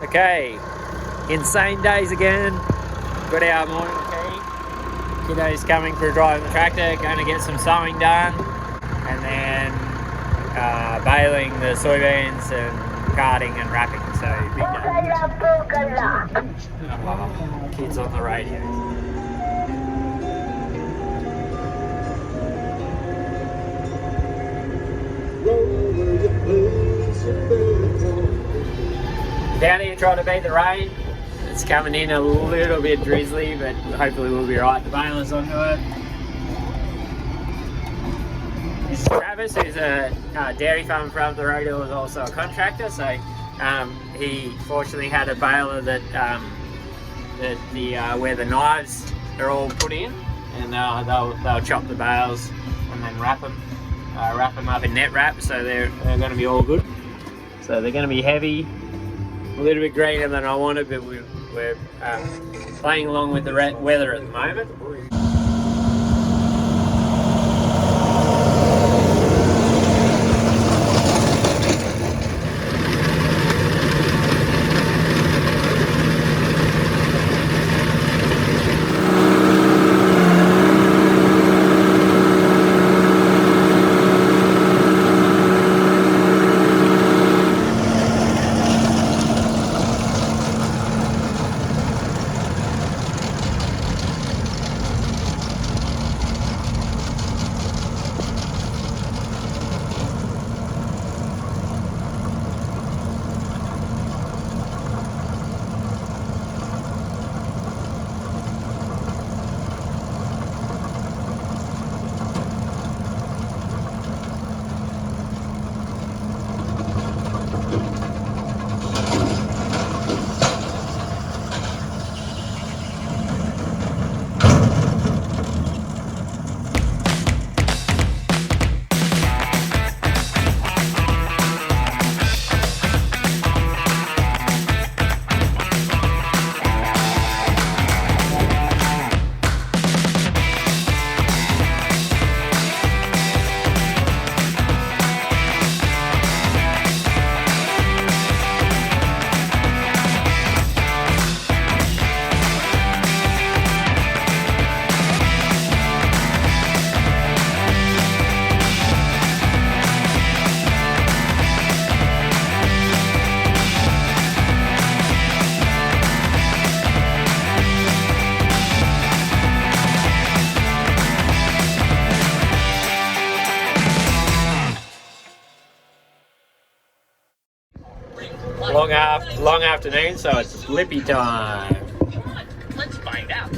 Okay, insane days again. Got our morning key. Kiddo's coming for a drive on the tractor, going to get some sowing done, and then baling the soybeans and carting and wrapping. So big day. Oh, kids on the radio. Down here trying to beat the rain. It's coming in a little bit drizzly, but hopefully we'll be right. The baler's onto it. This is Travis, who's a dairy farm from the road, who is also a contractor. So he fortunately had a baler that where the knives are all put in, and they'll chop the bales and then wrap them up in net wrap. So they're going to be all good. So they're going to be heavy. A little bit greener than I wanted, but we're playing along with the weather at the moment. Long afternoon, so it's flippy time. Come on, let's find out.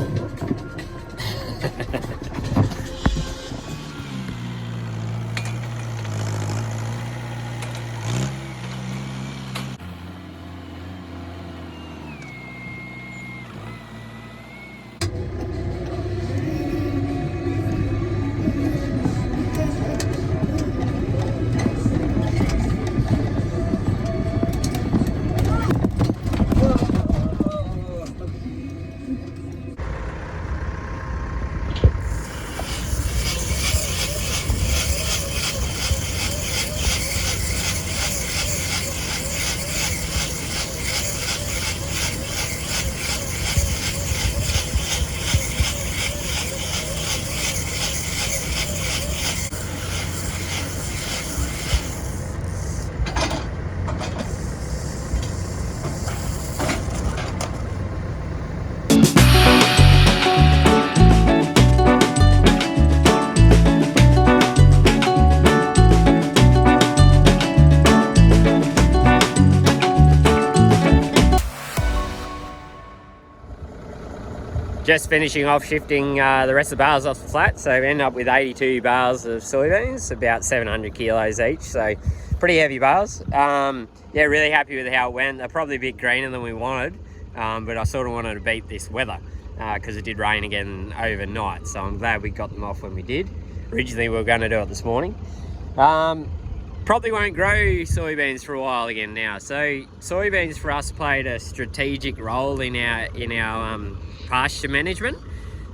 Just finishing off shifting the rest of the bales off the flat, so we end up with 82 bales of soybeans, about 700 kilos each, so pretty heavy bales. Yeah, really happy with how it went. They're probably a bit greener than we wanted, but I sort of wanted to beat this weather because it did rain again overnight, so I'm glad we got them off when we did. Originally we were going to do it this morning. Probably won't grow soybeans for a while again now. So soybeans for us played a strategic role in our pasture management.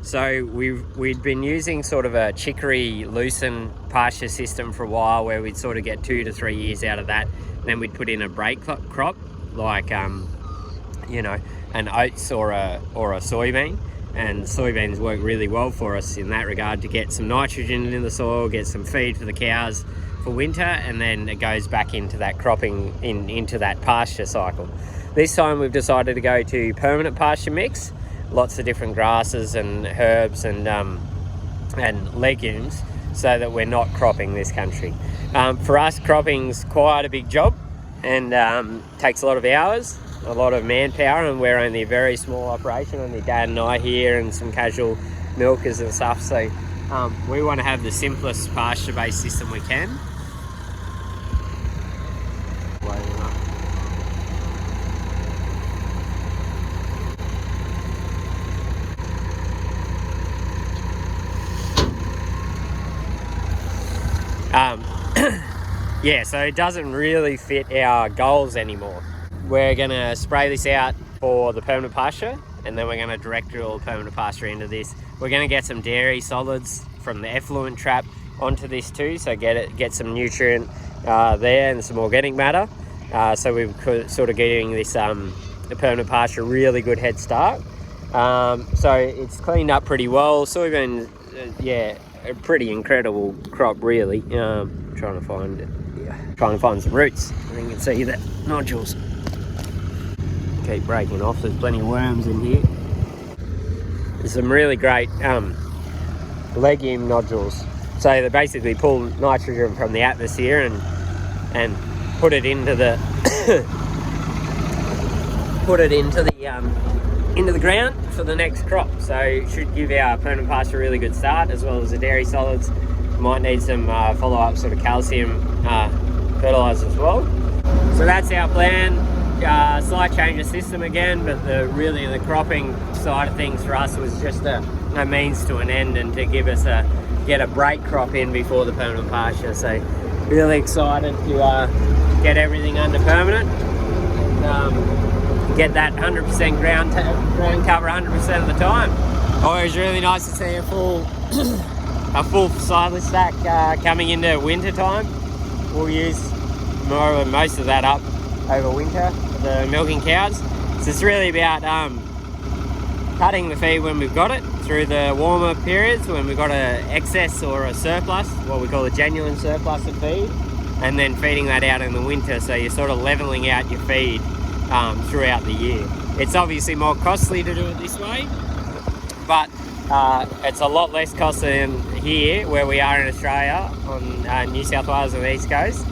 So we'd been using sort of a chicory loosen pasture system for a while, where we'd sort of get 2 to 3 years out of that. And then we'd put in a break crop like you know, an oats or a soybean. And soybeans work really well for us in that regard to get some nitrogen in the soil, get some feed for the cows for winter, and then it goes back into that cropping, into that pasture cycle. This time we've decided to go to permanent pasture mix, lots of different grasses and herbs and legumes, so that we're not cropping this country. For us, cropping's quite a big job and takes a lot of hours, a lot of manpower, and we're only a very small operation, only Dad and I here and some casual milkers and stuff, so we want to have the simplest pasture based system we can. Yeah, so it doesn't really fit our goals anymore. We're going to spray this out for the permanent pasture, and then we're going to direct drill permanent pasture into this. We're going to get some dairy solids from the effluent trap onto this too, so get some nutrient there and some organic matter. So we're sort of getting this the permanent pasture really good head start. So it's cleaned up pretty well. Soybean, yeah, a pretty incredible crop really. Trying to find some roots. I think you can see the nodules keep breaking off. There's plenty of worms in here. There's some really great legume nodules. So they basically pull nitrogen from the atmosphere and put it into the into the ground for the next crop. So it should give our permanent pasture a really good start, as well as the dairy solids. Might need some follow-up sort of calcium fertilizer as well. So that's our plan. Slight change of system again, but the cropping side of things for us was just a means to an end, and to give us get a break crop in before the permanent pasture. So really excited to get everything under permanent and get that 100% ground cover 100% of the time. Oh, it was really nice to see a full silage stack coming into winter time. We'll use most of that up over winter for the milking cows. So it's really about cutting the feed when we've got it through the warmer periods, when we've got an excess or a surplus, what we call a genuine surplus of feed, and then feeding that out in the winter, so you're sort of leveling out your feed throughout the year. It's obviously more costly to do it this way, but it's a lot less costly than here where we are in Australia, on New South Wales and the East Coast,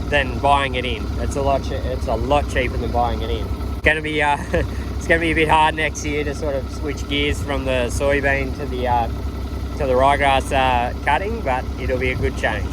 than buying it in. It's a lot cheaper than buying it in. It's going to be a bit hard next year to sort of switch gears from the soybean to the ryegrass cutting, but it'll be a good change.